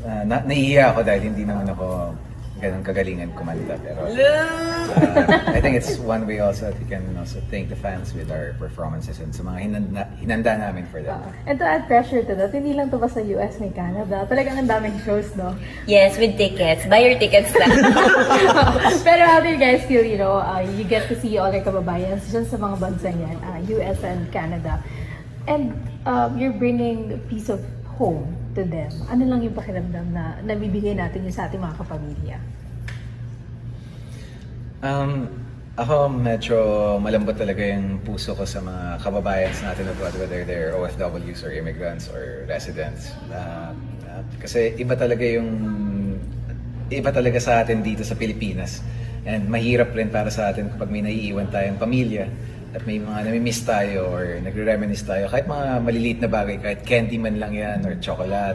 Nahihiya ako dahil hindi naman ako ganun kagalingan kumanta. Pero I think it's one way also that we can also thank the fans with our performances and sa mga hinanda namin for them. And to add pressure to that, hindi lang to ba sa US, may Canada. Talagang ang daming shows, no? Yes, with tickets. Buy your tickets lang. Pero how do you guys feel, you get to see all your kababayans dyan sa mga bansa yan, US and Canada. And you're bringing peace of home to them. Ano lang yung pakiramdam na nabibigay natin yung sa ating mga kapamilya? Ako medyo malambot talaga yung puso ko sa mga kababayans natin abroad, whether they're OFWs or immigrants or residents. Kasi iba talaga sa atin dito sa Pilipinas. And mahirap rin para sa atin kapag may naiiwan tayong pamilya at may mga nami-miss tayo or nagre-reminisce tayo, kahit mga maliliit na bagay, kahit candy man lang yan or chocolate.